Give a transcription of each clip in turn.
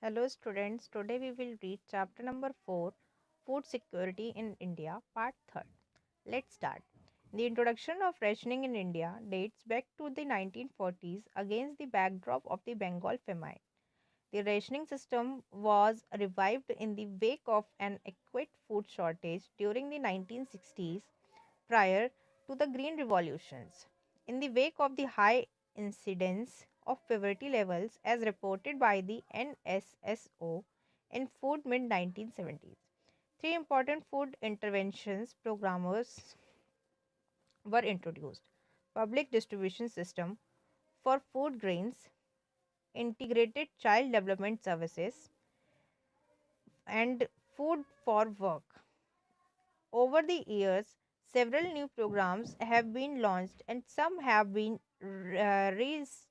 Hello students, today we will read chapter number 4, Food Security in India, part 3rd. Let's start. The introduction of rationing in India dates back to the 1940s against the backdrop of the Bengal famine. The rationing system was revived in the wake of an acute food shortage during the 1960s prior to the Green Revolutions. In the wake of the high incidence of poverty levels as reported by the NSSO in food mid 1970s, three important food interventions programmes were introduced: public distribution system for food grains, integrated child development services, and food for work. Over the years, several new programs have been launched and some have been restructured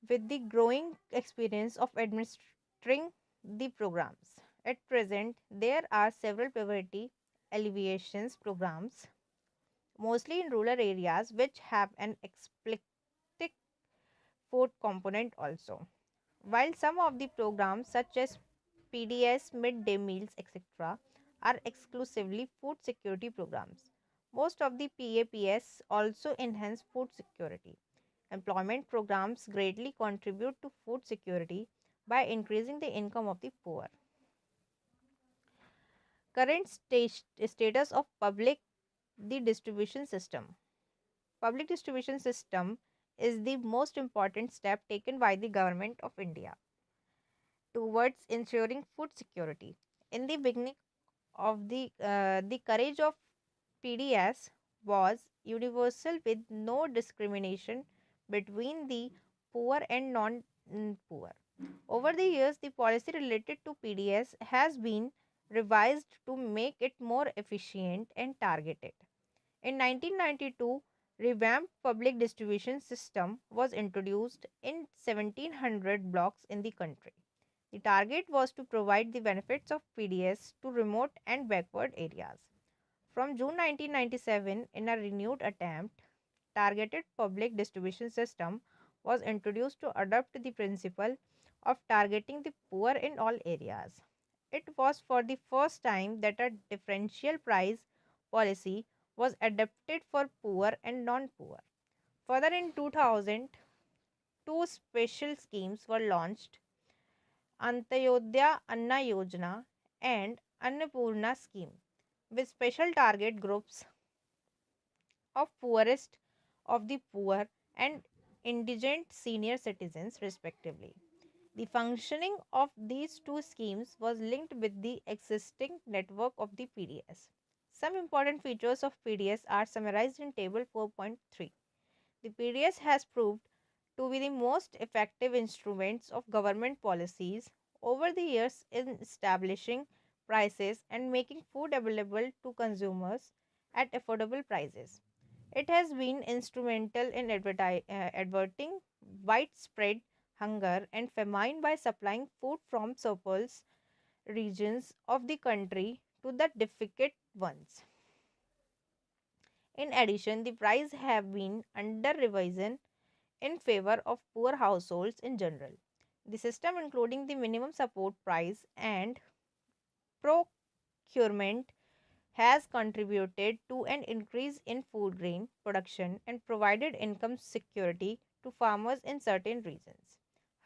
with the growing experience of administering the programs. At present, there are several poverty alleviation programs, mostly in rural areas, which have an explicit food component also. While some of the programs, such as PDS, midday meals, etc., are exclusively food security programs, most of the PAPS also enhance food security. Employment programs greatly contribute to food security by increasing the income of the poor. Current status of public the distribution system. Public distribution system is the most important step taken by the government of India towards ensuring food security. In the beginning of the courage of PDS was universal with no discrimination between the poor and non-poor. Over the years, the policy related to PDS has been revised to make it more efficient and targeted. In 1992, revamped public distribution system was introduced in 1700 blocks in the country. The target was to provide the benefits of PDS to remote and backward areas. From June 1997, in a renewed attempt, targeted public distribution system was introduced to adopt the principle of targeting the poor in all areas. It was for the first time that a differential price policy was adopted for poor and non-poor. Further, in 2000, two special schemes were launched: Antyodaya Anna Yojana and Annapurna scheme, with special target groups of poorest of the poor and indigent senior citizens respectively. The functioning of these two schemes was linked with the existing network of the PDS. Some important features of PDS are summarized in table 4.3. The PDS has proved to be the most effective instruments of government policies over the years in establishing prices and making food available to consumers at affordable prices. It has been instrumental in averting widespread hunger and famine by supplying food from surplus regions of the country to the deficient ones. In addition, the prices have been under revision in favor of poor households in general. The system, including the minimum support price and procurement, has contributed to an increase in food grain production and provided income security to farmers in certain regions.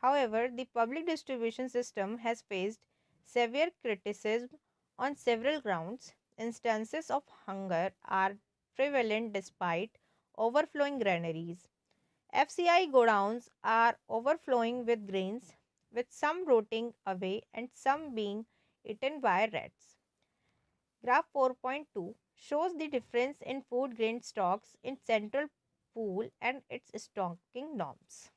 However, the public distribution system has faced severe criticism on several grounds. Instances of hunger are prevalent despite overflowing granaries. FCI godowns are overflowing with grains, with some rotting away and some being eaten by rats. Graph 4.2 shows the difference in food grain stocks in central pool and its stocking norms.